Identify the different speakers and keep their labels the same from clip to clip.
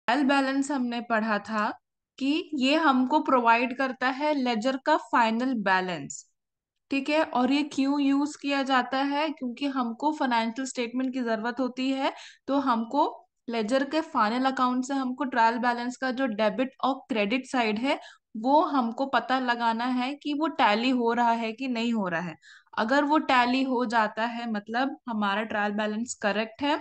Speaker 1: Trial balance हमने पढ़ा था कि ये हमको प्रोवाइड करता है लेजर का फाइनल बैलेंस। ठीक है, और ये क्यों यूज किया जाता है? क्योंकि हमको फाइनेंशियल स्टेटमेंट की जरूरत होती है। तो हमको लेजर के फाइनल अकाउंट से हमको ट्रायल बैलेंस का जो डेबिट और क्रेडिट साइड है वो हमको पता लगाना है कि वो टैली हो रहा है कि नहीं हो रहा है। अगर वो टैली हो जाता है मतलब हमारा ट्रायल बैलेंस करेक्ट है।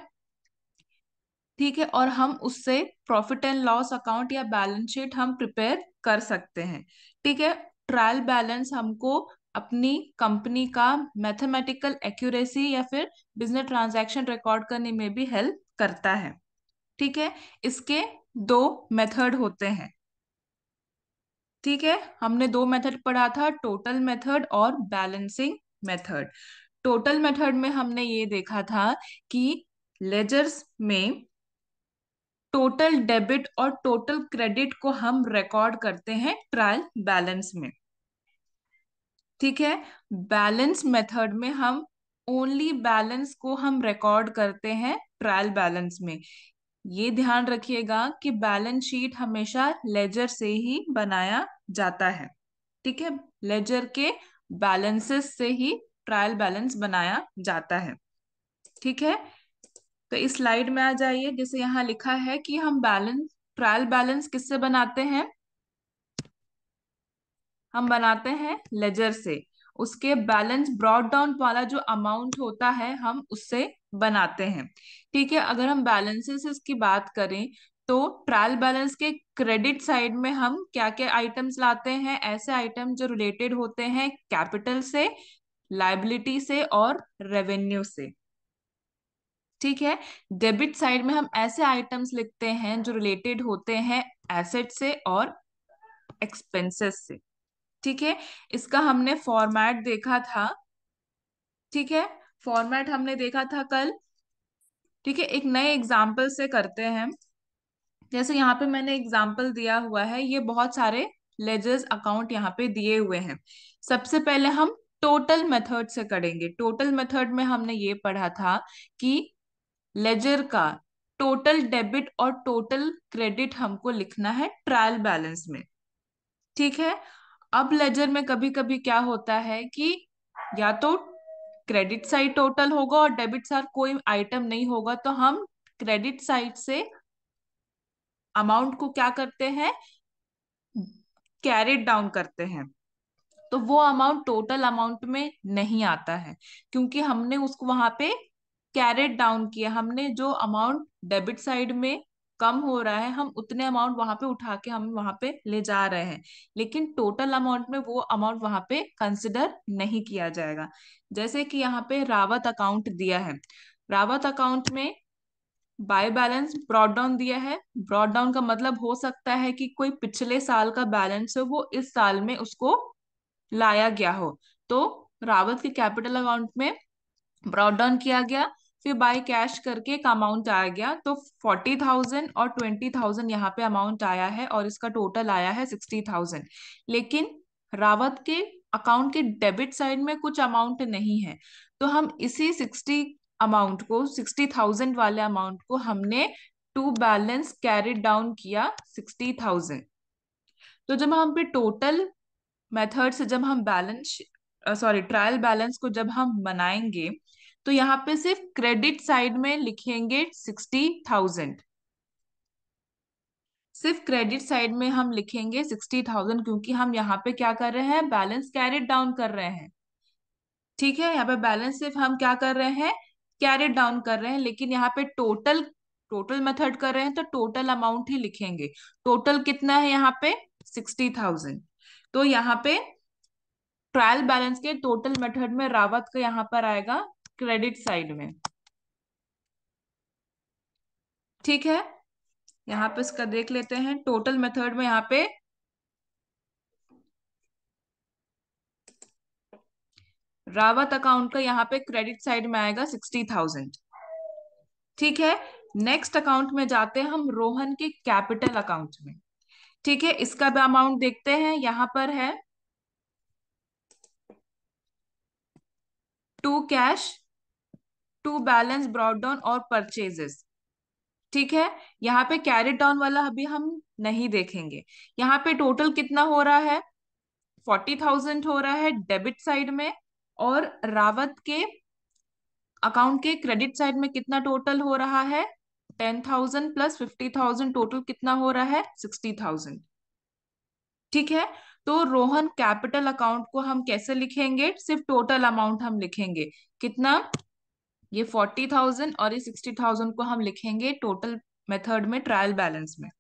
Speaker 1: ठीक है, और हम उससे प्रॉफिट एंड लॉस अकाउंट या बैलेंस शीट हम प्रिपेयर कर सकते हैं। ठीक है, ट्रायल बैलेंस हमको अपनी कंपनी का मैथमेटिकल एक्यूरेसी या फिर बिजनेस ट्रांजैक्शन रिकॉर्ड करने में भी हेल्प करता है। ठीक है, इसके दो मेथड होते हैं। ठीक है, हमने दो मेथड पढ़ा था, टोटल मेथड और बैलेंसिंग मेथड। टोटल मेथड में हमने ये देखा था कि लेजर्स में टोटल डेबिट और टोटल क्रेडिट को हम रिकॉर्ड करते हैं ट्रायल बैलेंस में। ठीक है, बैलेंस मेथड में हम ओनली बैलेंस को हम रिकॉर्ड करते हैं ट्रायल बैलेंस में। ये ध्यान रखिएगा कि बैलेंस शीट हमेशा लेजर से ही बनाया जाता है। ठीक है, लेजर के बैलेंसेस से ही ट्रायल बैलेंस बनाया जाता है। ठीक है, तो इस स्लाइड में आ जाइए। जैसे यहाँ लिखा है कि हम बैलेंस ट्रायल बैलेंस किससे बनाते हैं? हम बनाते हैं लेजर से। उसके बैलेंस ब्रॉट डाउन वाला जो अमाउंट होता है हम उससे बनाते हैं। ठीक है, अगर हम बैलेंसेस की बात करें तो ट्रायल बैलेंस के क्रेडिट साइड में हम क्या क्या आइटम्स लाते हैं? ऐसे आइटम जो रिलेटेड होते हैं कैपिटल से, लाइबिलिटी से और रेवेन्यू से। ठीक है, डेबिट साइड में हम ऐसे आइटम्स लिखते हैं जो रिलेटेड होते हैं एसेट से और एक्सपेंसेस से। ठीक है, इसका हमने फॉर्मेट देखा था। ठीक है, फॉर्मेट हमने देखा था कल। ठीक है, एक नए एग्जाम्पल से करते हैं। जैसे यहाँ पे मैंने एग्जाम्पल दिया हुआ है, ये बहुत सारे लेजर्स अकाउंट यहाँ पे दिए हुए हैं। सबसे पहले हम टोटल मेथड से करेंगे। टोटल मेथड में हमने ये पढ़ा था कि लेजर का टोटल डेबिट और टोटल क्रेडिट हमको लिखना है ट्रायल बैलेंस में। ठीक है, अब लेजर में कभी कभी क्या होता है कि या तो क्रेडिट साइड टोटल होगा और डेबिट साइड कोई आइटम नहीं होगा, तो हम क्रेडिट साइड से अमाउंट को क्या करते हैं? कैरिड डाउन करते हैं। तो वो अमाउंट टोटल अमाउंट में नहीं आता है क्योंकि हमने उसको वहां पे कैरेट डाउन किया। हमने जो अमाउंट डेबिट साइड में कम हो रहा है हम उतने अमाउंट वहां पे उठा के हम वहां पे ले जा रहे हैं, लेकिन टोटल अमाउंट में वो अमाउंट वहां पे कंसिडर नहीं किया जाएगा। जैसे कि यहाँ पे रावत अकाउंट दिया है। रावत अकाउंट में बाय बैलेंस ब्रॉट डाउन दिया है। ब्रॉट डाउन का मतलब हो सकता है कि कोई पिछले साल का बैलेंस हो वो इस साल में उसको लाया गया हो। तो रावत के कैपिटल अकाउंट में ब्रॉट डाउन किया गया, फिर बाय कैश करके एक अमाउंट आ गया। तो 40,000 और 20,000 यहाँ पे अमाउंट आया है और इसका टोटल आया है 60,000। लेकिन रावत के अकाउंट के डेबिट साइड में कुछ अमाउंट नहीं है, तो हम इसी 60,000 वाले अमाउंट को हमने टू बैलेंस कैरी डाउन किया 60,000। तो जब हम पे टोटल मेथड से जब हम बैलेंस सॉरी ट्रायल बैलेंस को जब हम बनाएंगे तो यहाँ पे सिर्फ क्रेडिट साइड में लिखेंगे 60,000। सिर्फ क्रेडिट साइड में हम लिखेंगे 60,000 क्योंकि हम यहाँ पे क्या कर रहे हैं? बैलेंस कैरी डाउन कर रहे हैं। ठीक है, यहाँ पे बैलेंस सिर्फ हम क्या कर रहे हैं? कैरी डाउन कर रहे हैं, लेकिन यहाँ पे टोटल टोटल मेथड कर रहे हैं तो टोटल अमाउंट ही लिखेंगे। टोटल कितना है यहाँ पे? 60,000। तो यहाँ पे ट्रायल बैलेंस के टोटल मेथड में रावत का यहाँ पर आएगा क्रेडिट साइड में। ठीक है, यहाँ पे इसका देख लेते हैं। टोटल मेथड में यहाँ पे रावत अकाउंट का यहाँ पे क्रेडिट साइड में आएगा 60,000। ठीक है, नेक्स्ट अकाउंट में जाते हैं हम रोहन के कैपिटल अकाउंट में। ठीक है, इसका भी अमाउंट देखते हैं। यहाँ पर है to cash, to balance brought down और परचेजेस। ठीक है, यहाँ पे कैरी डाउन वाला अभी हम नहीं देखेंगे। यहाँ पे टोटल कितना हो रहा है, 40,000 हो रहा है डेबिट साइड में, और रावत के अकाउंट के क्रेडिट साइड में कितना टोटल हो रहा है, 10,000 प्लस 50,000, टोटल कितना हो रहा है, 60,000। ठीक है, तो रोहन कैपिटल अकाउंट को हम कैसे लिखेंगे, सिर्फ टोटल अमाउंट हम लिखेंगे, कितना, ये 40,000 और ये 60,000 को हम लिखेंगे टोटल मेथड में, ट्रायल बैलेंस में।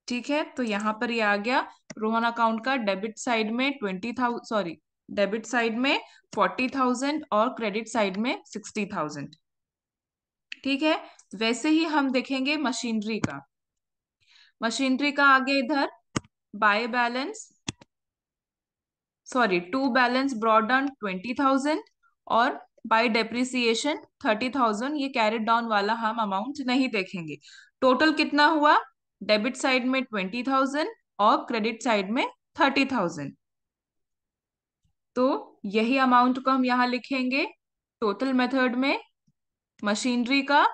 Speaker 1: ठीक है, तो यहाँ पर ये आ गया, रोहन अकाउंट का डेबिट साइड में 20,000, सॉरी, डेबिट साइड में 40,000 और क्रेडिट साइड में 60,000। ठीक है, वैसे ही हम देखेंगे मशीनरी का। मशीनरी का आगे इधर by balance, sorry, to balance brought down 20,000 और बाय डेप्रिसिएशन 30,000, ये कैरेट डाउन वाला हम अमाउंट नहीं देखेंगे। टोटल कितना हुआ, डेबिट साइड में 20,000 और क्रेडिट साइड में 30,000। तो यही अमाउंट को हम यहाँ लिखेंगे टोटल मेथड में, मशीनरी का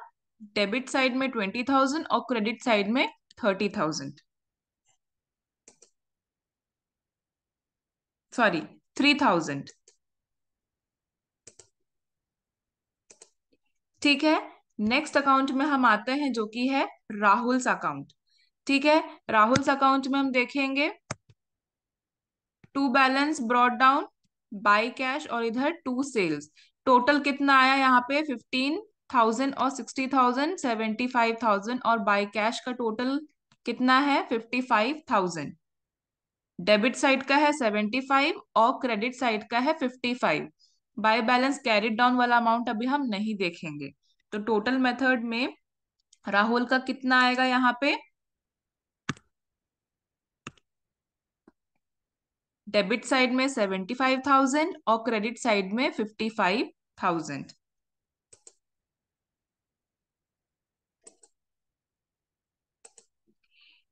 Speaker 1: डेबिट साइड में 20,000 और क्रेडिट साइड में 30,000, सॉरी, 3,000। ठीक है, नेक्स्ट अकाउंट में हम आते हैं जो कि है राहुल्स अकाउंट। ठीक है, राहुल्स अकाउंट में हम देखेंगे to balance brought down by cash और इधर टू सेल्स। टोटल कितना आया यहाँ पे, 15,000 और 60,000, 75,000, और बाय कैश का टोटल कितना है, 55,000। डेबिट साइड का है 75 और क्रेडिट साइड का है 55। बाय बैलेंस कैरिड डाउन वाला अमाउंट अभी हम नहीं देखेंगे। तो टोटल मेथड में राहुल का कितना आएगा यहाँ पे, डेबिट साइड में 75,000 और क्रेडिट साइड में 55,000।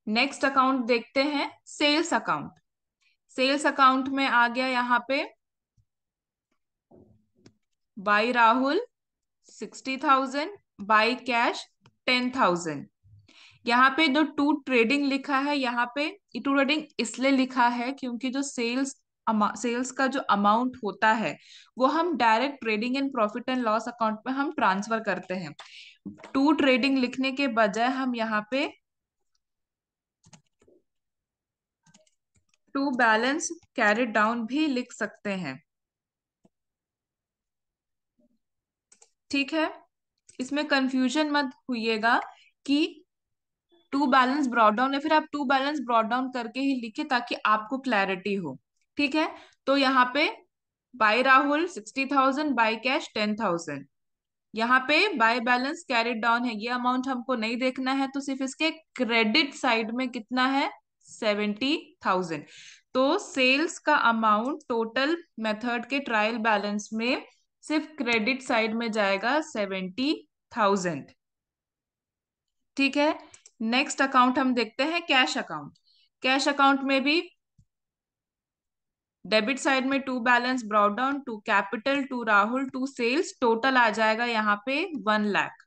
Speaker 1: नेक्स्ट अकाउंट देखते हैं सेल्स अकाउंट। सेल्स अकाउंट में आ गया यहाँ पे बाय राहुल 60,000, बाय कैश 10,000। यहाँ पे जो टू ट्रेडिंग लिखा है, यहाँ पे टू ट्रेडिंग इसलिए लिखा है क्योंकि जो सेल्स का जो अमाउंट होता है वो हम direct trading and profit and loss account में हम ट्रांसफर करते हैं। टू ट्रेडिंग लिखने के बजाय हम यहाँ पे टू बैलेंस कैरी डाउन भी लिख सकते हैं। ठीक है, इसमें कंफ्यूजन मत हुइएगा कि टू बैलेंस ब्रॉट डाउन या फिर आप टू बैलेंस ब्रॉट डाउन करके ही लिखे ताकि आपको क्लैरिटी हो। ठीक है, तो यहाँ पे बाय राहुल 60,000, बाय कैश 10,000। यहाँ पे बाय बैलेंस कैरिड डाउन है, ये अमाउंट हमको नहीं देखना है, तो सिर्फ इसके क्रेडिट साइड में कितना है, 70,000। तो सेल्स का अमाउंट टोटल मेथड के ट्रायल बैलेंस में सिर्फ क्रेडिट साइड में जाएगा 70,000। ठीक है, नेक्स्ट अकाउंट हम देखते हैं कैश अकाउंट। कैश अकाउंट में भी डेबिट साइड में to balance brought down, to capital, to Rahul, to sales, total आ जाएगा यहाँ पे 1 लाख।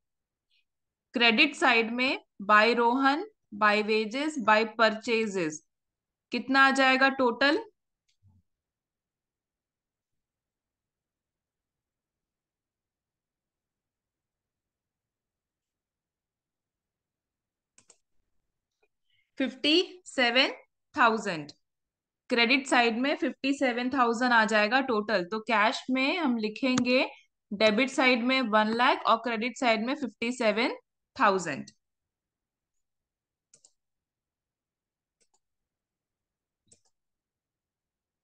Speaker 1: क्रेडिट साइड में by Rohan, by wages, by purchases, कितना आ जाएगा टोटल, 57,000। क्रेडिट साइड में 57,000 आ जाएगा टोटल। तो कैश में हम लिखेंगे डेबिट साइड में 1 लाख और क्रेडिट साइड में 57,000।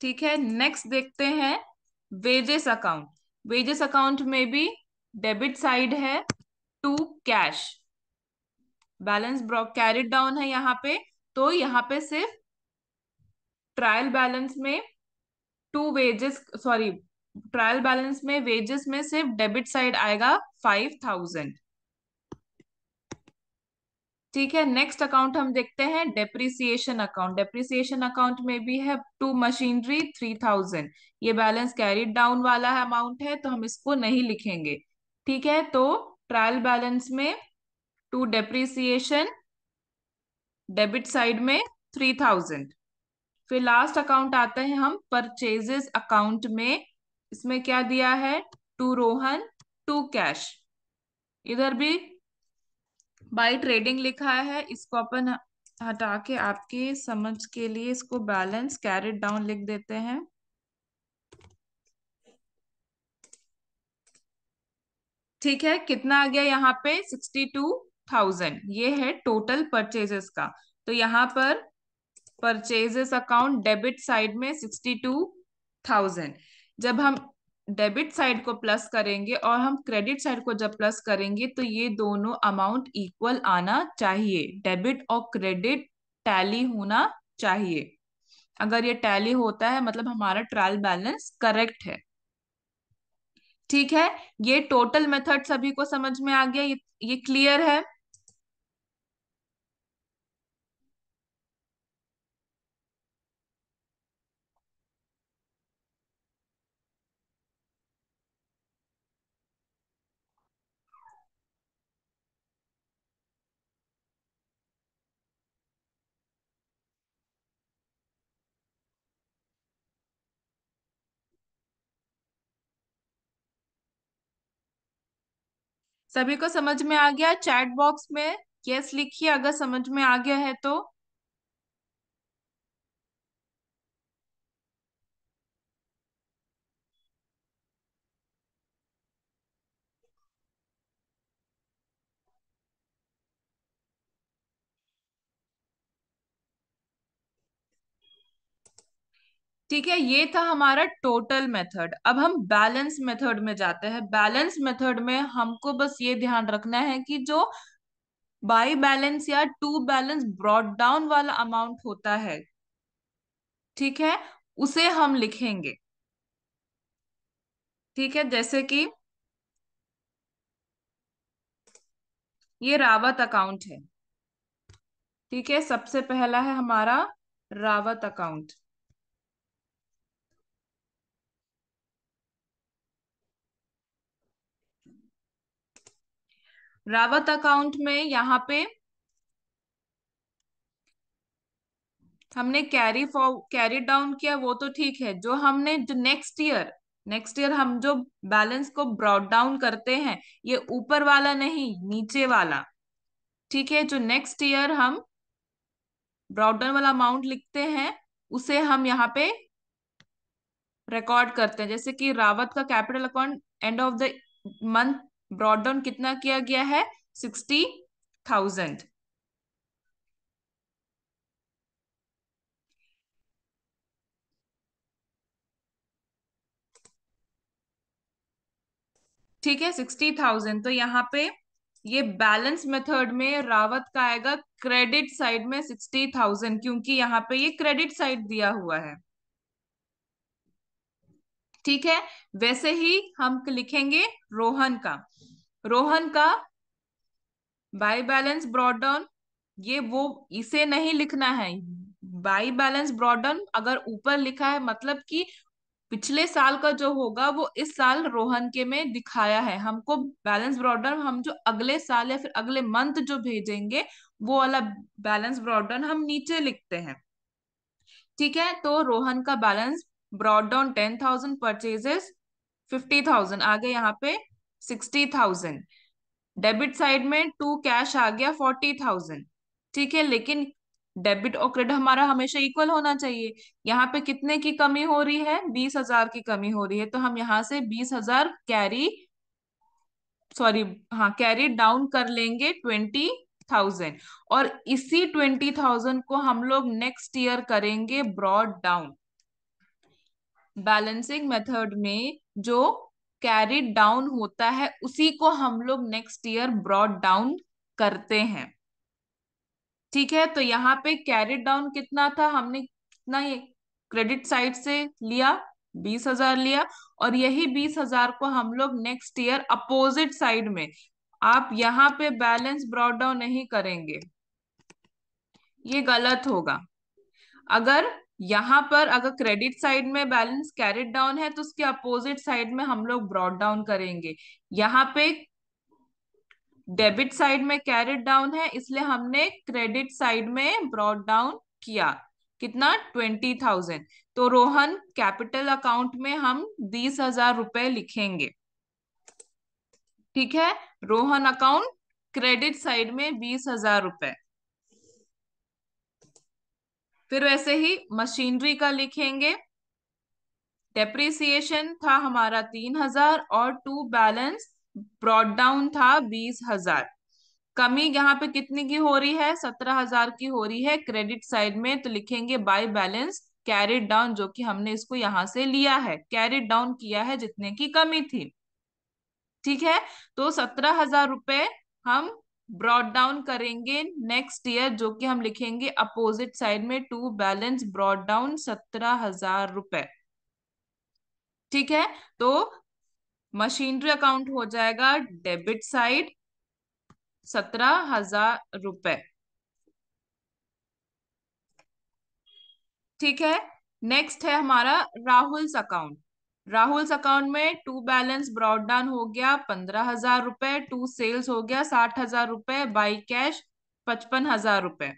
Speaker 1: ठीक है, नेक्स्ट देखते हैं वेजेस अकाउंट। वेजेस अकाउंट में भी डेबिट साइड है to cash, balance carried down है यहाँ पे, तो यहाँ पे सिर्फ ट्रायल बैलेंस में to wages, sorry, trial balance में वेजेस में सिर्फ डेबिट साइड आएगा 5,000। ठीक है, नेक्स्ट अकाउंट हम देखते हैं डेप्रिसिएशन अकाउंट। डेप्रिसिएशन अकाउंट में भी है टू मशीनरी 3,000, ये बैलेंस कैरिड डाउन वाला है अमाउंट है, तो हम इसको नहीं लिखेंगे। ठीक है, तो ट्रायल बैलेंस में टू डेप्रिसिएशन डेबिट साइड में 3000। फिर लास्ट अकाउंट आता है हम परचेजेस अकाउंट में। इसमें क्या दिया है? To Rohan, to cash. इधर भी बाय ट्रेडिंग लिखा है, इसको अपन हटा के आपके समझ के लिए इसको बैलेंस कैरिड डाउन लिख देते हैं। ठीक है, कितना आ गया यहाँ पे? 62,000। ये है टोटल परचेजेस का। तो यहाँ पर परचेजेस अकाउंट डेबिट साइड में 62,000। जब हम डेबिट साइड को प्लस करेंगे और हम क्रेडिट साइड को जब प्लस करेंगे तो ये दोनों अमाउंट इक्वल आना चाहिए। डेबिट और क्रेडिट टैली होना चाहिए। अगर ये टैली होता है मतलब हमारा ट्रायल बैलेंस करेक्ट है। ठीक है, ये टोटल मेथड सभी को समझ में आ गया? ये क्लियर है? सभी को समझ में आ गया? चैट बॉक्स में यस लिखिए अगर समझ में आ गया है तो। ठीक है, ये था हमारा टोटल मेथड। अब हम बैलेंस मेथड में जाते हैं। बैलेंस मेथड में हमको बस ये ध्यान रखना है कि जो बाई बैलेंस या टू बैलेंस ब्रॉट डाउन वाला अमाउंट होता है, ठीक है, उसे हम लिखेंगे। ठीक है, जैसे कि ये रावत अकाउंट है। ठीक है, सबसे पहला है हमारा रावत अकाउंट। रावत अकाउंट में यहाँ पे हमने कैरी डाउन किया, वो तो ठीक है। जो हमने जो नेक्स्ट ईयर हम जो बैलेंस को ब्रॉट डाउन करते हैं, ये ऊपर वाला नहीं, नीचे वाला। ठीक है, जो नेक्स्ट ईयर हम ब्रॉट डाउन वाला अमाउंट लिखते हैं उसे हम यहाँ पे रिकॉर्ड करते हैं। जैसे कि रावत का capital account end of the month brought down कितना किया गया है? 60,000। ठीक है, 60,000। तो यहाँ पे ये बैलेंस मेथड में रावत का आएगा क्रेडिट साइड में 60,000, क्योंकि यहाँ पे ये क्रेडिट साइड दिया हुआ है। ठीक है, वैसे ही हम लिखेंगे रोहन का। रोहन का बाय बैलेंस ब्रॉट डाउन, ये वो इसे नहीं लिखना है। बाय बैलेंस ब्रॉट डाउन अगर ऊपर लिखा है मतलब कि पिछले साल का जो होगा वो इस साल रोहन के में दिखाया है। हमको बैलेंस ब्रॉडन हम जो अगले साल या फिर अगले मंथ जो भेजेंगे वो वाला बैलेंस ब्रॉडन हम नीचे लिखते हैं। ठीक है, तो रोहन का बैलेंस ब्रॉड डाउन 10,000, परचेजेस 50,000 आ गए यहाँ पे 60,000। डेबिट साइड में टू कैश आ गया 40,000। ठीक है, लेकिन डेबिट और क्रेडिट हमारा हमेशा इक्वल होना चाहिए। यहाँ पे कितने की कमी हो रही है? 20,000 की कमी हो रही है। तो हम यहाँ से 20,000 कैरी, सॉरी, हाँ, कैरी डाउन कर लेंगे 20,000। और इसी 20,000 को हम लोग नेक्स्ट ईयर करेंगे ब्रॉड डाउन। बैलेंसिंग मेथड में जो कैरी डाउन होता है उसी को हम लोग नेक्स्ट ईयर ब्रॉड डाउन करते हैं। ठीक है, तो यहाँ पे कैरी डाउन कितना था? हमने कितना ये क्रेडिट साइड से लिया? 20,000 लिया। और यही 20,000 को हम लोग नेक्स्ट ईयर अपोजिट साइड में, आप यहाँ पे बैलेंस ब्रॉड डाउन नहीं करेंगे, ये गलत होगा। अगर यहाँ पर अगर क्रेडिट साइड में बैलेंस कैरिड डाउन है तो उसके अपोजिट साइड में हम लोग ब्रॉड डाउन करेंगे। यहाँ पे डेबिट साइड में कैरिड डाउन है, इसलिए हमने क्रेडिट साइड में ब्रॉट डाउन किया। कितना? 20,000। तो रोहन कैपिटल अकाउंट में हम 20,000 रुपए लिखेंगे। ठीक है, रोहन अकाउंट क्रेडिट साइड में 20,000 रुपए। फिर वैसे ही मशीनरी का लिखेंगे। डेप्रिसिएशन था हमारा 3,000 और टू बैलेंस ब्रॉट डाउन था 20,000। कमी यहाँ पे कितनी की हो रही है? 17,000 की हो रही है क्रेडिट साइड में, तो लिखेंगे बाय बैलेंस कैरिड डाउन, जो कि हमने इसको यहां से लिया है, कैरिड डाउन किया है जितने की कमी थी। ठीक है, तो 17,000 रुपए हम ब्रॉड डाउन करेंगे नेक्स्ट ईयर, जो कि हम लिखेंगे अपोजिट साइड में टू बैलेंस ब्रॉड डाउन 17,000 रुपए। ठीक है, तो मशीनरी अकाउंट हो जाएगा डेबिट साइड 17,000 रुपए। ठीक है, नेक्स्ट है हमारा राहुल्स अकाउंट। राहुल्स अकाउंट में टू बैलेंस ब्रॉड डाउन हो गया 15,000 रुपए, टू सेल्स हो गया 60,000 रुपए, बाई कैश 55,000 रुपए।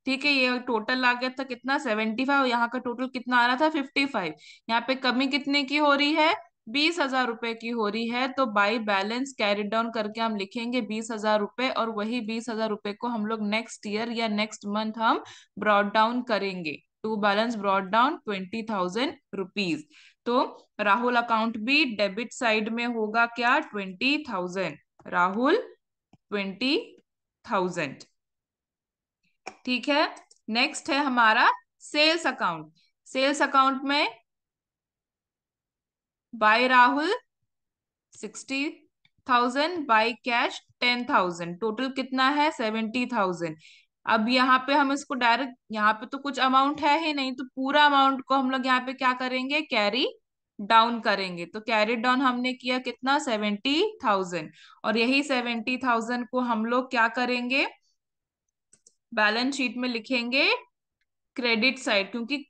Speaker 1: ठीक है, ये टोटल आ गया था कितना? 75। यहाँ का टोटल कितना आ रहा था? 55। यहाँ पे कमी कितने की हो रही है? 20,000 रुपए की हो रही है, तो बाई बैलेंस कैरी डाउन करके हम लिखेंगे 20,000 रुपए, और वही 20,000 रुपए को हम लोग नेक्स्ट ईयर या नेक्स्ट मंथ हम ब्रॉड डाउन करेंगे। To balance brought down 20,000 rupees. तो राहुल अकाउंट भी डेबिट साइड में होगा क्या? 20,000। राहुल 20,000। ठीक है, नेक्स्ट है हमारा सेल्स अकाउंट। सेल्स अकाउंट में by Rahul 60,000, by cash 10,000, total कितना है? 70,000। अब यहाँ पे हम इसको डायरेक्ट, यहाँ पे तो कुछ अमाउंट है ही नहीं, तो पूरा अमाउंट को हम लोग यहाँ पे क्या करेंगे? कैरी डाउन करेंगे। तो कैरी डाउन हमने किया कितना? 70,000। और यही 70,000 को हम लोग क्या करेंगे? बैलेंस शीट में लिखेंगे क्रेडिट साइड, क्योंकि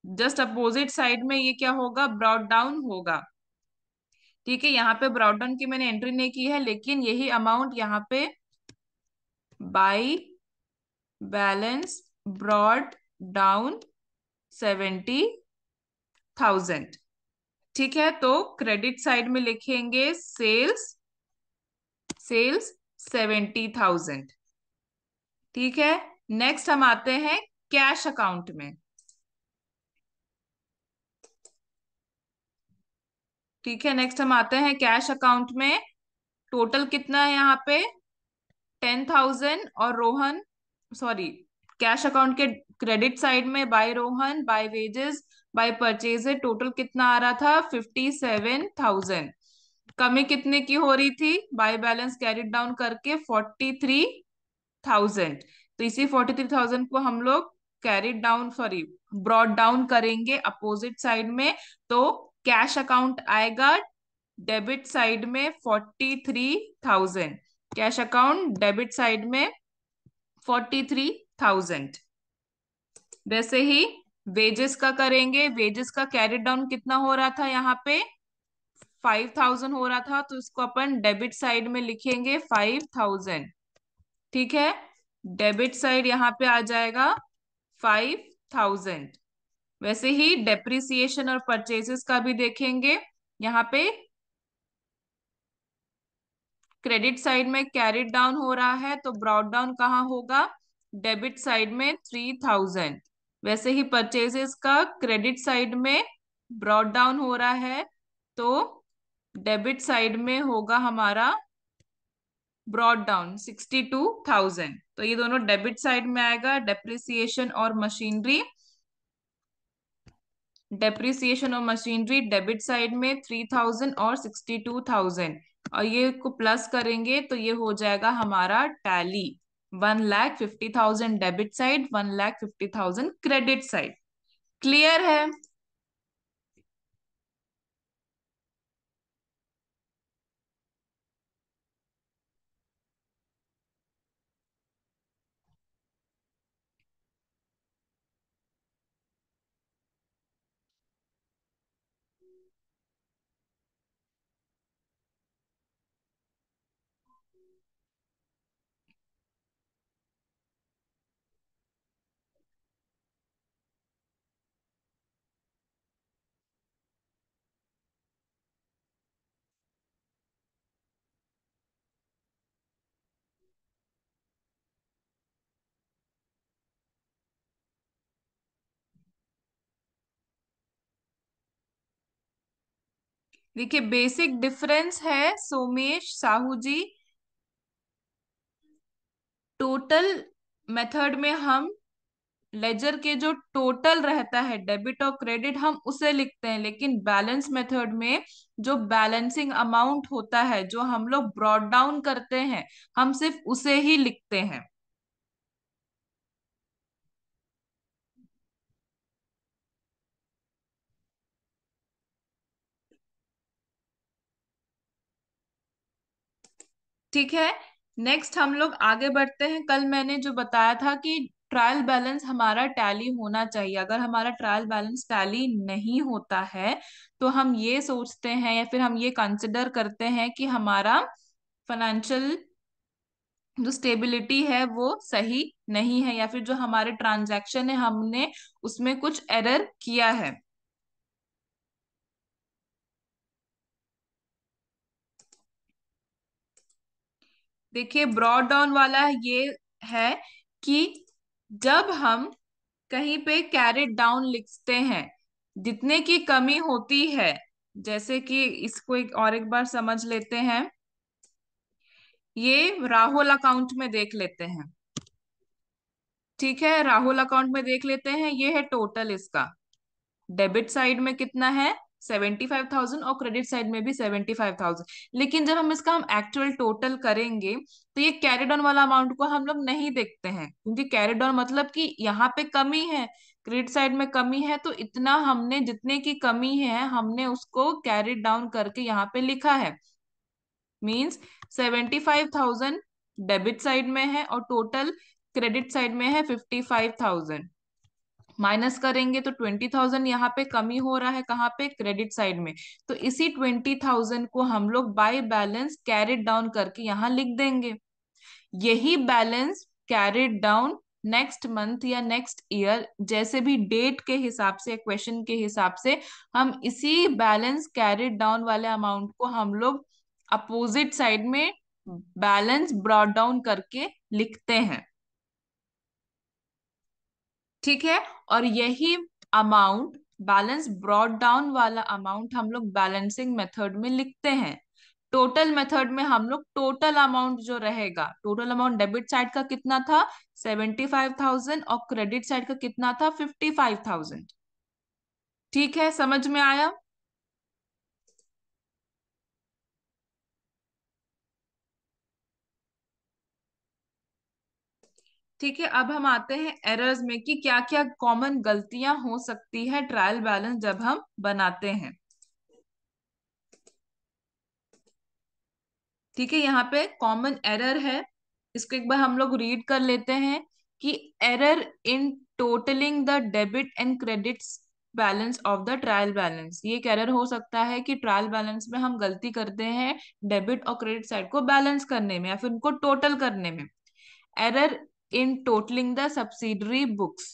Speaker 1: जस्ट अपोजिट साइड में ये क्या होगा? ब्रॉड डाउन होगा। ठीक है, यहाँ पे ब्रॉड डाउन की मैंने एंट्री नहीं की है, लेकिन यही अमाउंट यहाँ पे बाई बैलेंस ब्रॉड डाउन 70,000। ठीक है, तो क्रेडिट साइड में लिखेंगे सेल्स, सेल्स 70,000। ठीक है, नेक्स्ट हम आते हैं कैश अकाउंट में। ठीक है, नेक्स्ट हम आते हैं कैश अकाउंट में। टोटल कितना है यहाँ पे? 10,000। और रोहन, सॉरी, कैश अकाउंट के क्रेडिट साइड में by Rohan, by wages, by purchase, total कितना आ रहा था? 57,000। कमी कितने की हो रही थी? बाय बैलेंस कैरिड डाउन करके 43,000। तो इसी 43,000 को हम लोग carried down, sorry, broad down करेंगे अपोजिट साइड में। तो कैश अकाउंट आएगा डेबिट साइड में 43,000। कैश अकाउंट डेबिट साइड में 43,000। वैसे ही वेजेस का करेंगे। वेजेस का कैरी डाउन कितना हो रहा था? यहाँ पे 5,000 हो रहा था, तो इसको अपन डेबिट साइड में लिखेंगे 5,000। ठीक है, डेबिट साइड यहाँ पे आ जाएगा 5,000। वैसे ही डेप्रिसिएशन और परचेजेस का भी देखेंगे। यहाँ पे क्रेडिट साइड में कैरिड डाउन हो रहा है, तो ब्रॉड डाउन कहाँ होगा? डेबिट साइड में 3,000। वैसे ही परचेजेस का क्रेडिट साइड में ब्रॉड डाउन हो रहा है, तो डेबिट साइड में होगा हमारा ब्रॉड डाउन 62,000। तो ये दोनों डेबिट साइड में आएगा, डेप्रिसिएशन और मशीनरी। डेप्रिसिएशन और मशीनरी डेबिट साइड में 3,000 और 62,000, और ये को प्लस करेंगे तो ये हो जाएगा हमारा tally. 1,50,000 debit side, 1,50,000 credit side. Clear है? देखिए बेसिक डिफरेंस है सोमेश साहू जी। टोटल मेथड में हम लेजर के जो टोटल रहता है डेबिट और क्रेडिट हम उसे लिखते हैं, लेकिन बैलेंस मेथड में जो बैलेंसिंग अमाउंट होता है जो हम लोग ब्रॉट डाउन करते हैं हम सिर्फ उसे ही लिखते हैं। ठीक है, नेक्स्ट हम लोग आगे बढ़ते हैं। कल मैंने जो बताया था कि ट्रायल बैलेंस हमारा टैली होना चाहिए। अगर हमारा ट्रायल बैलेंस टैली नहीं होता है तो हम ये सोचते हैं या फिर हम ये कंसिडर करते हैं कि हमारा फाइनेंशियल जो स्टेबिलिटी है वो सही नहीं है, या फिर जो हमारे ट्रांजैक्शन है हमने उसमें कुछ एरर किया है। देखिए ब्रॉड डाउन वाला ये है कि जब हम कहीं पे कैरेट डाउन लिखते हैं जितने की कमी होती है, जैसे कि इसको एक और एक बार समझ लेते हैं। ये राहुल अकाउंट में देख लेते हैं। ठीक है, राहुल अकाउंट में देख लेते हैं, ये है टोटल इसका। डेबिट साइड में कितना है 75,000 और क्रेडिट साइड में भी 75,000। लेकिन जब हम इसका हम एक्चुअल टोटल करेंगे तो ये कैरी डाउन वाला अमाउंट को हम लोग नहीं देखते हैं, क्योंकि कैरी डाउन मतलब कि यहाँ पे कमी है, क्रेडिट साइड में कमी है, तो इतना हमने जितने की कमी है हमने उसको कैरी डाउन करके यहाँ पे लिखा है। मीन्स 75,000 डेबिट साइड में है और टोटल क्रेडिट साइड में है 55,000। माइनस करेंगे तो 20,000 यहाँ पे कमी हो रहा है, कहाँ पे क्रेडिट साइड में। तो इसी 20,000 को हम लोग बाय बैलेंस कैरिड डाउन करके यहाँ लिख देंगे। यही balance carried down next month या नेक्स्ट ईयर जैसे भी डेट के हिसाब से क्वेश्चन के हिसाब से हम इसी बैलेंस कैरिड डाउन वाले अमाउंट को हम लोग अपोजिट साइड में बैलेंस ब्रॉट डाउन करके लिखते हैं। ठीक है, और यही अमाउंट बैलेंस ब्रॉट डाउन वाला अमाउंट हम लोग बैलेंसिंग मेथड में लिखते हैं। टोटल मेथड में हम लोग टोटल अमाउंट जो रहेगा, टोटल अमाउंट डेबिट साइड का कितना था 75,000 और क्रेडिट साइड का कितना था 55,000। ठीक है, समझ में आया? ठीक है, अब हम आते हैं एरर्स में कि क्या क्या कॉमन गलतियां हो सकती है ट्रायल बैलेंस जब हम बनाते हैं। ठीक है, यहाँ पे कॉमन एरर है, इसको एक बार हम लोग रीड कर लेते हैं कि error in totalling the debit and credits balance of the trial balance. ये एक एरर हो सकता है कि ट्रायल बैलेंस में हम गलती करते हैं डेबिट और क्रेडिट साइड को बैलेंस करने में या फिर उनको टोटल करने में। Error in totalling the subsidiary books,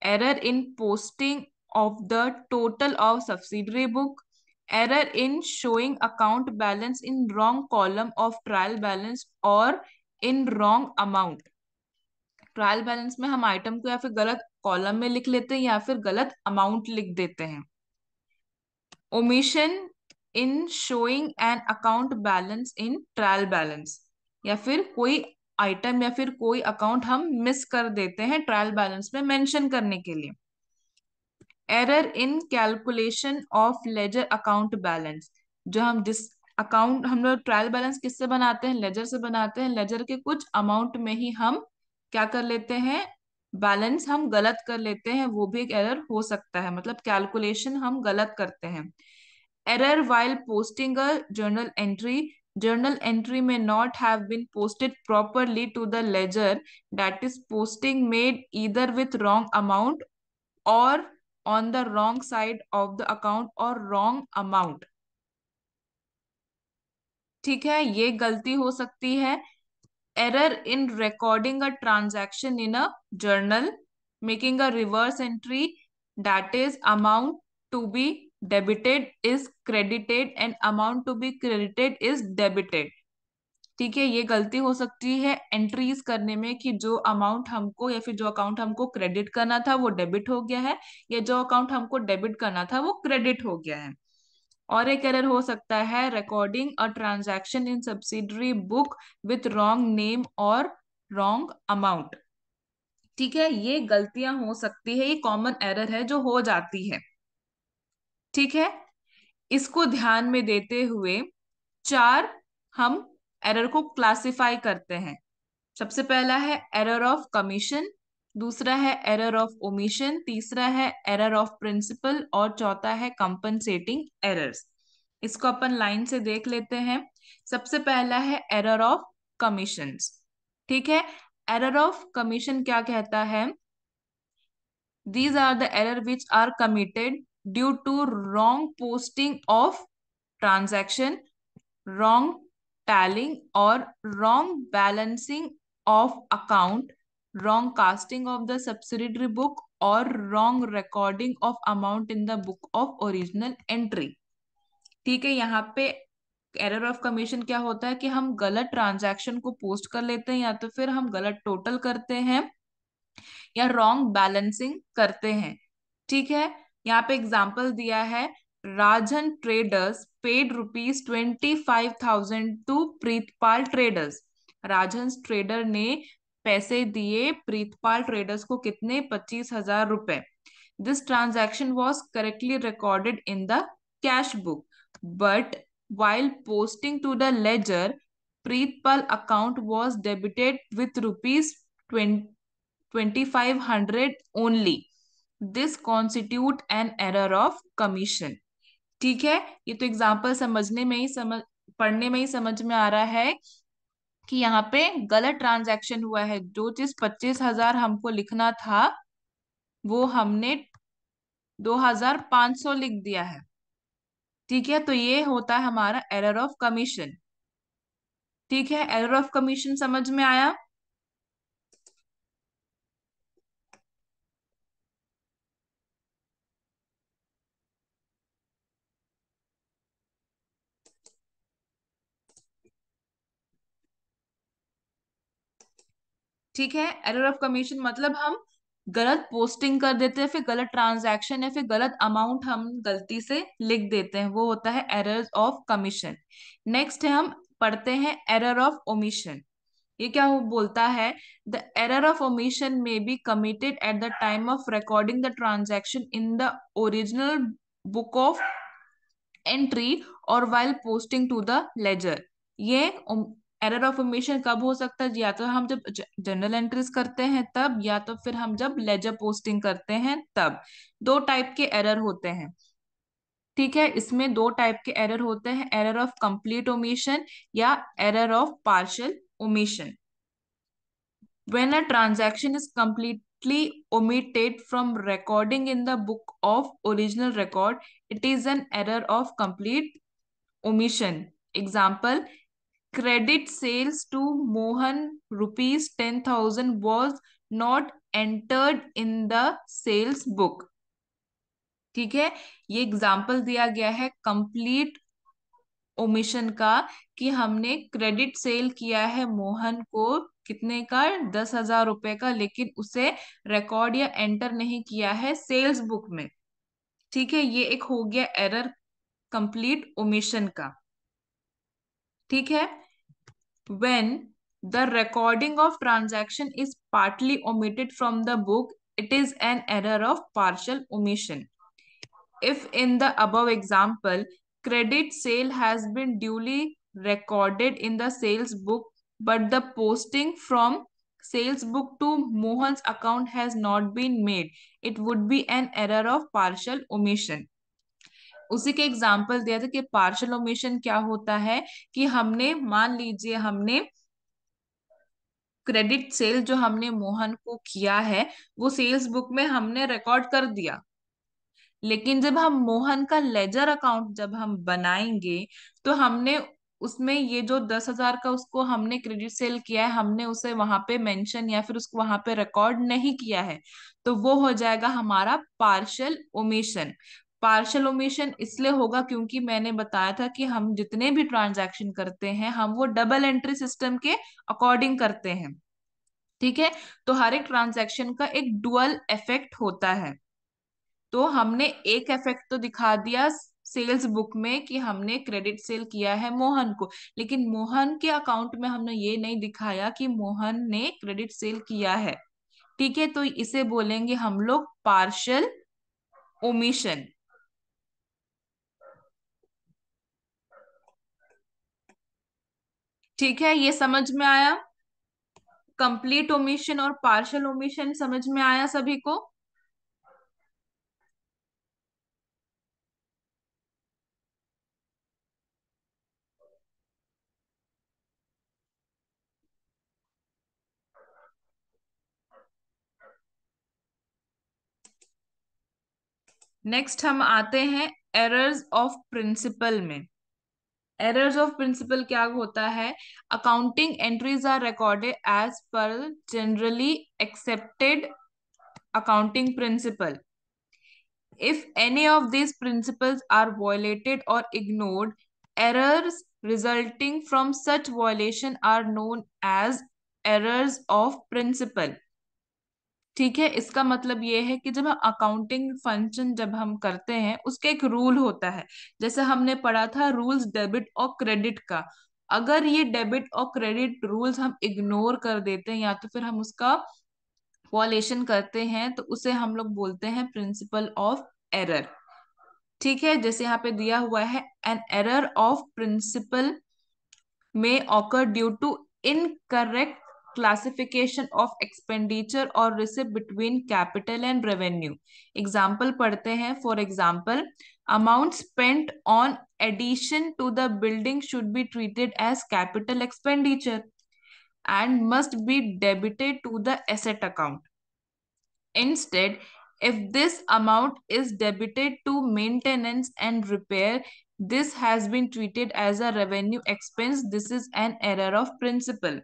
Speaker 1: error in posting of the total of subsidiary book, error in showing account balance in wrong column of trial balance or in wrong amount। Trial balance में हम item को या फिर गलत column में लिख लेते हैं या फिर गलत अमाउंट लिख देते हैं। Omission in showing an account balance in trial balance, या फिर कोई आइटम या फिर कोई अकाउंट हम मिस कर देते हैं ट्रायल बैलेंस में मेंशन करने के लिए। Error in calculation of ledger account balance, जो हम जिस अकाउंट हम लोग ट्रायल बैलेंस किससे बनाते हैं लेजर से बनाते हैं, लेजर के कुछ अमाउंट में ही हम क्या कर लेते हैं बैलेंस हम गलत कर लेते हैं, वो भी एक एरर हो सकता है, मतलब कैलकुलेशन हम गलत करते हैं। Error while posting a journal entry, journal entry may not have been posted properly to the ledger, that is posting made either with wrong amount or on the wrong side of the account or wrong amount। ठीक है, ये गलती हो सकती है। Error in recording a transaction in a journal, making a reverse entry, that is amount to be debited is credited and amount to be credited is debited. ठीक है, ये गलती हो सकती है एंट्रीज करने में कि जो अमाउंट हमको या फिर जो अकाउंट हमको क्रेडिट करना था वो डेबिट हो गया है, या जो अकाउंट हमको डेबिट करना था वो क्रेडिट हो गया है। और एक एरर हो सकता है recording a transaction in subsidiary book with wrong name और रॉन्ग अमाउंट। ठीक है, ये गलतियां हो सकती है, ये कॉमन एरर है जो हो जाती है। ठीक है, इसको ध्यान में देते हुए चार हम एरर को क्लासिफाई करते हैं। सबसे पहला है एरर ऑफ कमीशन, दूसरा है एरर ऑफ ओमिशन, तीसरा है एरर ऑफ प्रिंसिपल और चौथा है कंपनसेटिंग एरर्स। इसको अपन लाइन से देख लेते हैं। सबसे पहला है एरर ऑफ कमीशंस। ठीक है, एरर ऑफ कमीशन क्या कहता है? These are the error which are committed due to wrong posting of transaction, wrong tallying or wrong balancing of account, wrong casting of the subsidiary book or wrong recording of amount in the book of original entry। ठीक है, यहाँ पे error of commission क्या होता है कि हम गलत ट्रांजैक्शन को पोस्ट कर लेते हैं या तो फिर हम गलत टोटल करते हैं या रॉन्ग बैलेंसिंग करते हैं। ठीक है, यहाँ पे एग्जाम्पल दिया है, Rajan traders paid ₹25,000 to Pritpal traders. Rajan trader ने पैसे दिए प्रीतपाल ट्रेडर्स को, कितने? ₹25,000। This transaction was correctly recorded in the cash book, but while posting to the ledger, Preetpal account was debited with ₹2,500 only. This constitute an error of commission। ठीक है, ये तो example समझने में ही पढ़ने में ही समझ में आ रहा है कि यहाँ पे गलत ट्रांजैक्शन हुआ है। जो चीज 25,000 हमको लिखना था वो हमने 2,500 लिख दिया है। ठीक है, तो ये होता है हमारा एरर ऑफ कमीशन। ठीक है, एरर ऑफ कमीशन समझ में आया? ठीक है, एरर ऑफ कमीशन मतलब हम गलत पोस्टिंग कर देते हैं, फिर गलत ट्रांजैक्शन या फिर गलत अमाउंट हम गलती से लिख देते हैं, वो होता है एरर ऑफ कमीशन। नेक्स्ट है, हम पढ़ते हैं एरर ऑफ ओमिशन। ये क्या वो बोलता है? The error of omission may be committed at the time of recording the transaction in the original book of entry और while posting to the ledger. ये एरर ऑफ ओमिशन कब हो सकता है? या तो हम जब जनरल एंट्रीज करते हैं तब, या तो फिर हम जब लेजर पोस्टिंग करते हैं तब। दो टाइप के एरर होते हैं। ठीक है, इसमें दो टाइप के एरर होते हैं, एरर ऑफ कंप्लीट ओमिशन या error of partial omission. When a transaction is completely omitted from recording in the book of original record, it is an error of complete omission. Example, credit sales to Mohan ₹10,000 was not entered in the sales book। ठीक है, ये example दिया गया है complete omission का, कि हमने credit sale किया है मोहन को, कितने का? ₹10,000 का, लेकिन उसे रिकॉर्ड या एंटर नहीं किया है सेल्स बुक में। ठीक है, ये एक हो गया एरर कंप्लीट ओमिशन का। ठीक है, when the recording of transaction is partly omitted from the book, it is an error of partial omission. If in the above example, credit sale has been duly recorded in the sales book, but the posting from sales book to Mohan's account has not been made, it would be an error of partial omission। उसी के example दिया था कि partial omission क्या होता है, कि हमने, मान लीजिए हमने क्रेडिट सेल जो हमने मोहन को किया है वो सेल्स बुक में हमने रिकॉर्ड कर दिया, लेकिन जब हम मोहन का लेजर अकाउंट जब हम बनाएंगे तो हमने उसमें ये जो 10,000 का उसको हमने क्रेडिट सेल किया है, हमने उसे वहां पे मेंशन या फिर उसको वहां पे रिकॉर्ड नहीं किया है, तो वो हो जाएगा हमारा पार्शियल ओमिशन। पार्शियल ओमिशन इसलिए होगा क्योंकि मैंने बताया था कि हम जितने भी ट्रांजैक्शन करते हैं हम वो डबल एंट्री सिस्टम के अकॉर्डिंग करते हैं। ठीक है, तो हर एक ट्रांजैक्शन का एक डुअल इफेक्ट होता है। तो हमने एक इफेक्ट तो दिखा दिया सेल्स बुक में कि हमने क्रेडिट सेल किया है मोहन को, लेकिन मोहन के अकाउंट में हमने ये नहीं दिखाया कि मोहन ने क्रेडिट सेल किया है। ठीक है, तो इसे बोलेंगे हम लोग पार्शियल ओमिशन। ठीक है, ये समझ में आया? कंप्लीट ओमिशन और पार्शियल ओमिशन समझ में आया सभी को? नेक्स्ट हम आते हैं एरर्स ऑफ प्रिंसिपल में। एरर्स ऑफ प्रिंसिपल क्या होता है? Accounting entries are recorded as per generally accepted accounting principle. If any of these principles are violated or ignored, errors resulting from such violation are known as errors of principle. ठीक है, इसका मतलब ये है कि जब हम अकाउंटिंग फंक्शन जब हम करते हैं उसका एक रूल होता है। जैसे हमने पढ़ा था रूल्स डेबिट और क्रेडिट का। अगर ये डेबिट और क्रेडिट रूल्स हम इग्नोर कर देते हैं या तो फिर हम उसका वॉलेशन करते हैं तो उसे हम लोग बोलते हैं प्रिंसिपल ऑफ एरर। ठीक है, जैसे यहाँ पे दिया हुआ है an error of principle may occur due to incorrect classification of expenditure और receipt between capital and revenue. Example पढ़ते हैं। For example, amount spent on addition to the building should be treated as capital expenditure and must be debited to the asset account. Instead, if this amount is debited to maintenance and repair, this has been treated as a revenue expense. This is an error of principle.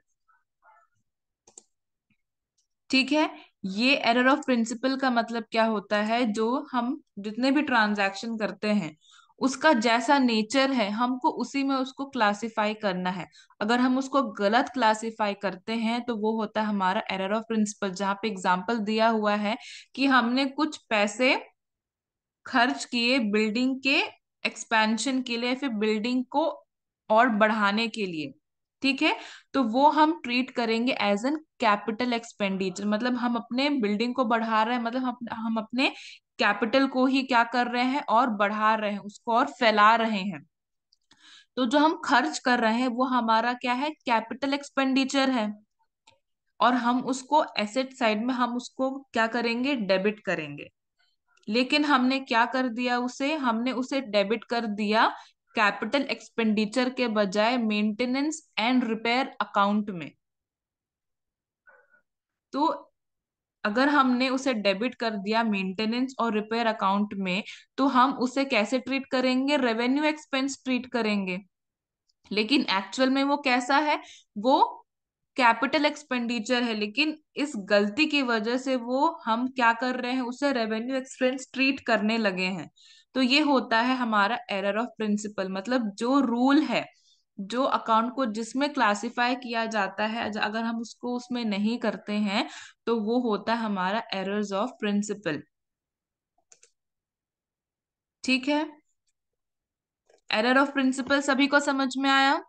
Speaker 1: ठीक है, ये error of principal का मतलब क्या होता है? जो हम जितने भी ट्रांजैक्शन करते हैं उसका जैसा नेचर है हमको उसी में उसको क्लासिफाई करना है। अगर हम उसको गलत क्लासिफाई करते हैं तो वो होता है हमारा एरर ऑफ प्रिंसिपल। जहाँ पे एग्जांपल दिया हुआ है कि हमने कुछ पैसे खर्च किए बिल्डिंग के एक्सपेंशन के लिए, फिर बिल्डिंग को और बढ़ाने के लिए। ठीक है, तो वो हम ट्रीट करेंगे एज एन कैपिटल एक्सपेंडिचर। मतलब हम अपने बिल्डिंग को बढ़ा रहे हैं, मतलब हम अपने कैपिटल को ही क्या कर रहे हैं और बढ़ा रहे हैं, उसको और फैला रहे हैं। तो जो हम खर्च कर रहे हैं वो हमारा क्या है? कैपिटल एक्सपेंडिचर है। और हम उसको एसेट साइड में हम उसको क्या करेंगे? डेबिट करेंगे। लेकिन हमने क्या कर दिया? उसे हमने उसे डेबिट कर दिया कैपिटल एक्सपेंडिचर के बजाय मेंटेनेंस एंड रिपेयर अकाउंट में। तो अगर हमने उसे डेबिट कर दिया मेंटेनेंस और रिपेयर अकाउंट में तो हम उसे कैसे ट्रीट करेंगे? रेवेन्यू एक्सपेंस ट्रीट करेंगे। लेकिन एक्चुअल में वो कैसा है? वो कैपिटल एक्सपेंडिचर है, लेकिन इस गलती की वजह से वो हम क्या कर रहे हैं? उसे रेवेन्यू एक्सपेंस ट्रीट करने लगे हैं। तो ये होता है हमारा एरर ऑफ प्रिंसिपल। मतलब जो रूल है, जो अकाउंट को जिसमें क्लासिफाई किया जाता है, अगर हम उसको उसमें नहीं करते हैं तो वो होता है हमारा एरर्स ऑफ प्रिंसिपल। ठीक है, एरर ऑफ प्रिंसिपल सभी को समझ में आया?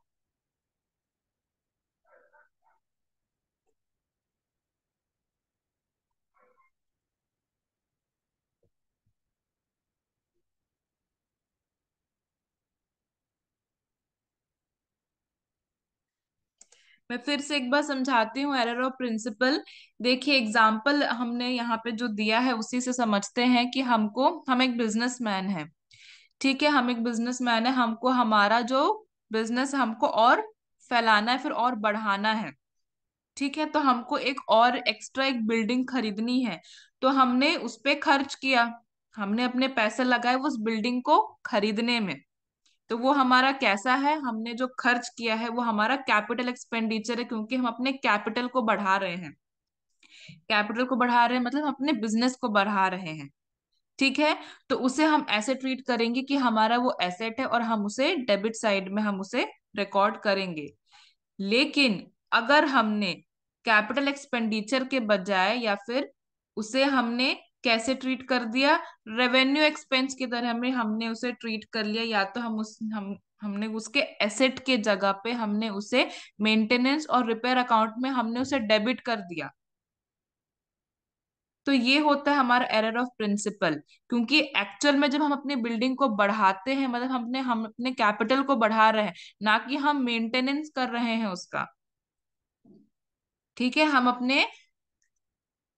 Speaker 1: मैं फिर से एक बार समझाती हूँ एरर ऑफ प्रिंसिपल। देखिए, एग्जाम्पल हमने यहाँ पे जो दिया है उसी से समझते हैं कि हम एक बिजनेसमैन है। ठीक है, हम एक बिजनेसमैन है, हमको हमारा जो बिजनेस हमको और फैलाना है, फिर और बढ़ाना है। ठीक है, तो हमको एक और एक्स्ट्रा एक बिल्डिंग खरीदनी है। तो हमने उस पे खर्च किया, हमने अपने पैसे लगाए उस बिल्डिंग को खरीदने में। तो वो हमारा कैसा है? हमने जो खर्च किया है वो हमारा कैपिटल एक्सपेंडिचर है, क्योंकि हम अपने कैपिटल को बढ़ा रहे हैं। कैपिटल को बढ़ा रहे हैं मतलब हम अपने बिजनेस को बढ़ा रहे हैं। ठीक है, तो उसे हम ऐसे ट्रीट करेंगे कि हमारा वो एसेट है और हम उसे डेबिट साइड में हम उसे रिकॉर्ड करेंगे। लेकिन अगर हमने कैपिटल एक्सपेंडिचर के बजाय या फिर उसे हमने कैसे ट्रीट कर दिया? रेवेन्यू एक्सपेंस की तरह हमें हमने उसे ट्रीट कर लिया, या तो हमने उसके एसेट के जगह पे हमने उसे मेंटेनेंस और रिपेयर अकाउंट में हमने उसे डेबिट कर दिया। तो ये होता है हमारा एरर ऑफ प्रिंसिपल। क्योंकि एक्चुअल में जब हम अपनी बिल्डिंग को बढ़ाते हैं, मतलब हम अपने कैपिटल को बढ़ा रहे हैं, ना कि हम मेंटेनेंस कर रहे हैं उसका। ठीक है, हम अपने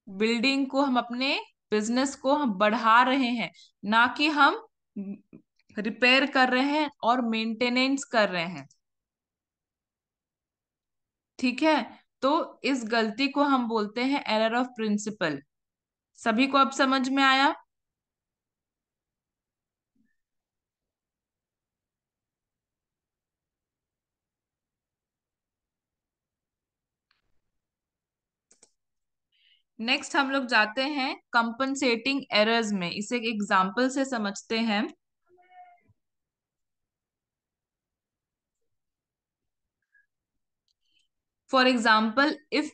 Speaker 1: बिल्डिंग को, हम अपने बिजनेस को हम बढ़ा रहे हैं, ना कि हम रिपेयर कर रहे हैं और मेंटेनेंस कर रहे हैं। ठीक है, तो इस गलती को हम बोलते हैं एरर ऑफ प्रिंसिपल। सभी को अब समझ में आया? नेक्स्ट हम लोग जाते हैं कंपनसेटिंग एरर्स में। इसे एक एग्जांपल से समझते हैं। For example, if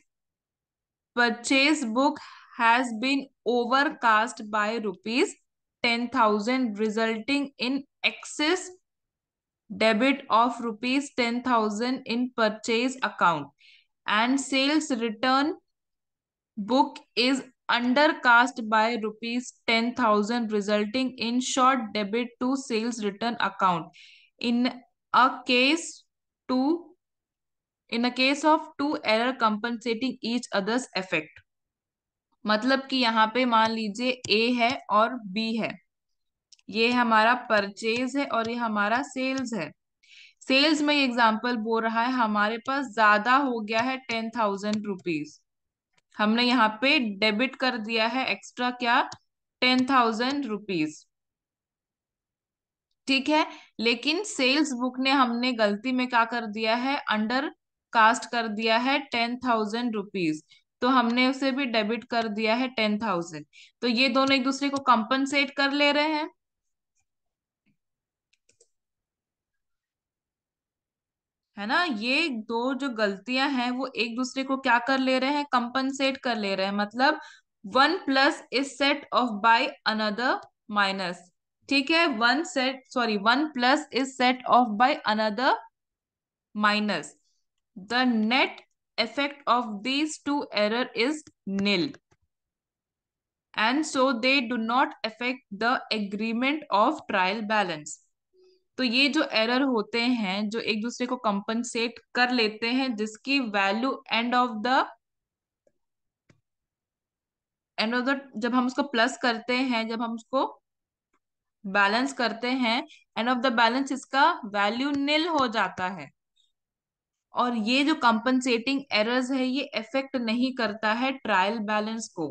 Speaker 1: purchase book has been overcast by rupees 10,000, resulting in excess debit of rupees 10,000 in purchase account, and sales return book is undercast by rupees 10,000, resulting in short debit to sales return account. In a case two in a case of two error compensating each other's effect। मतलब कि यहाँ पे मान लीजिए ए है और B है, ये हमारा परचेज है और ये हमारा सेल्स है। सेल्स में एग्जाम्पल बोल रहा है हमारे पास ज्यादा हो गया है 10,000 रुपीज, हमने यहाँ पे डेबिट कर दिया है एक्स्ट्रा क्या, 10,000 रुपीज। ठीक है, लेकिन सेल्स बुक ने हमने गलती में क्या कर दिया है, अंडर कास्ट कर दिया है 10,000 रुपीज, तो हमने उसे भी डेबिट कर दिया है 10,000। तो ये दोनों एक दूसरे को कंपनसेट कर ले रहे हैं, है ना। ये दो जो गलतियां हैं वो एक दूसरे को क्या कर ले रहे हैं, कंपनसेट कर ले रहे हैं। मतलब one plus is set of by another minus. ठीक है, one plus is set of by another minus, the net effect of these two error is nil, and so they do not affect the agreement of trial balance। तो ये जो error होते हैं जो एक दूसरे को कंपनसेट कर लेते हैं, जिसकी वैल्यू एंड ऑफ द जब हम उसको प्लस करते हैं, जब हम उसको बैलेंस करते हैं, एंड ऑफ द बैलेंस इसका वैल्यू निल हो जाता है। और ये जो कंपनसेटिंग एरर्स है ये इफेक्ट नहीं करता है ट्रायल बैलेंस को,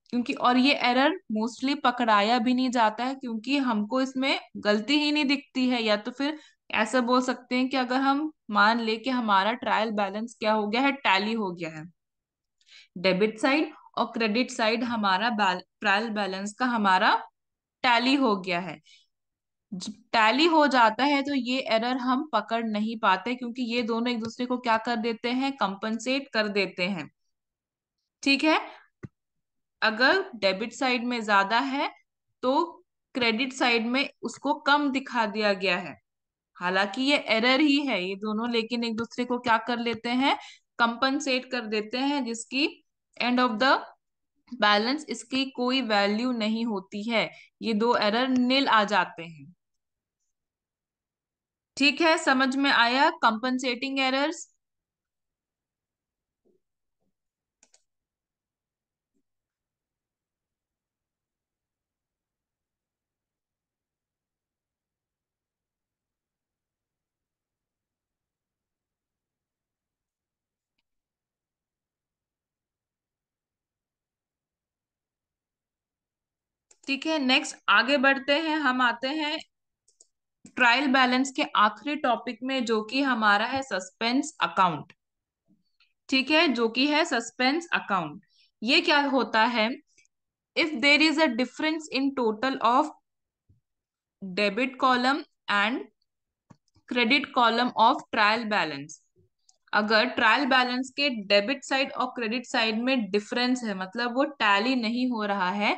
Speaker 1: क्योंकि और ये एरर मोस्टली पकड़ाया भी नहीं जाता है, क्योंकि हमको इसमें गलती ही नहीं दिखती है। या तो फिर ऐसा बोल सकते हैं कि अगर हम मान ले कि हमारा ट्रायल बैलेंस क्या हो गया है, टैली हो गया है, डेबिट साइड और क्रेडिट साइड हमारा ट्रायल बैलेंस का हमारा टैली हो गया है। टैली हो जाता है तो ये एरर हम पकड़ नहीं पाते, क्योंकि ये दोनों एक दूसरे को क्या कर देते हैं, कंपनसेट कर देते हैं। ठीक है, अगर डेबिट साइड में ज्यादा है तो क्रेडिट साइड में उसको कम दिखा दिया गया है। हालांकि ये एरर ही है ये दोनों, लेकिन एक दूसरे को क्या कर लेते हैं, कंपनसेट कर देते हैं, जिसकी एंड ऑफ द बैलेंस इसकी कोई वैल्यू नहीं होती है। ये दो एरर निल आ जाते हैं। ठीक है, समझ में आया कंपनसेटिंग एरर्स? ठीक है, नेक्स्ट आगे बढ़ते हैं। हम आते हैं ट्रायल बैलेंस के आखिरी टॉपिक में, जो कि हमारा है सस्पेंस अकाउंट। ठीक है, जो कि है सस्पेंस अकाउंट। ये क्या होता है, if there is a difference in total of debit column and credit column of trial balance, अगर ट्रायल बैलेंस के डेबिट साइड और क्रेडिट साइड में डिफरेंस है, मतलब वो टैली नहीं हो रहा है,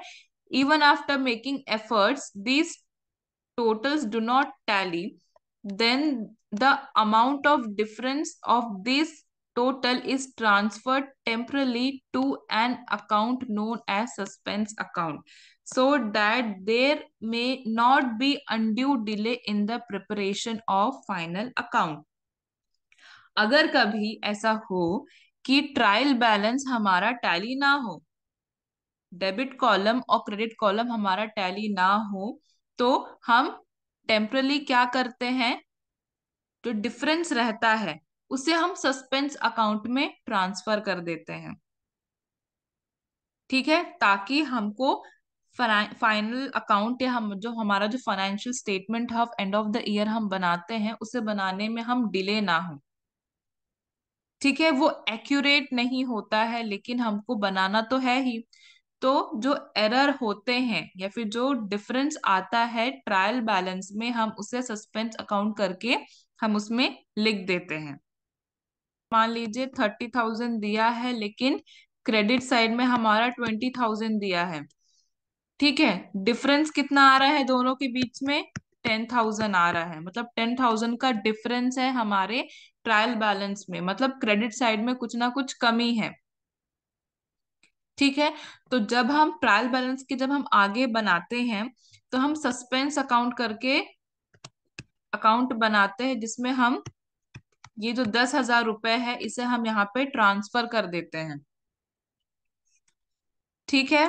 Speaker 1: even after making efforts these totals do not tally, then the amount of difference of this total is transferred temporarily to an account known as suspense account, so that there may not be undue delay in the preparation of final account. अगर कभी ऐसा हो कि trial balance हमारा tally ना हो, debit column और credit column हमारा टैली ना हो, तो हम टेम्परली क्या करते हैं, जो डिफरेंस रहता है उसे हम सस्पेंस अकाउंट में ट्रांसफर कर देते हैं। ठीक है, ताकि हमको फाइनल अकाउंट या हम जो हमारा जो financial statement of end of the year हम बनाते हैं उसे बनाने में हम डिले ना हो। ठीक है, वो एक्यूरेट नहीं होता है लेकिन हमको बनाना तो है ही। तो जो एरर होते हैं या फिर जो डिफरेंस आता है ट्रायल बैलेंस में, हम उसे सस्पेंस अकाउंट करके हम उसमें लिख देते हैं। मान लीजिए 30,000 दिया है लेकिन क्रेडिट साइड में हमारा 20,000 दिया है। ठीक है, डिफरेंस कितना आ रहा है दोनों के बीच में, 10,000 आ रहा है, मतलब 10,000 का डिफरेंस है हमारे ट्रायल बैलेंस में, मतलब क्रेडिट साइड में कुछ ना कुछ कमी है। ठीक है, तो जब हम ट्रायल बैलेंस के जब हम आगे बनाते हैं तो हम सस्पेंस अकाउंट करके अकाउंट बनाते हैं, जिसमें हम ये जो 10,000 रुपए है इसे हम यहाँ पे ट्रांसफर कर देते हैं। ठीक है,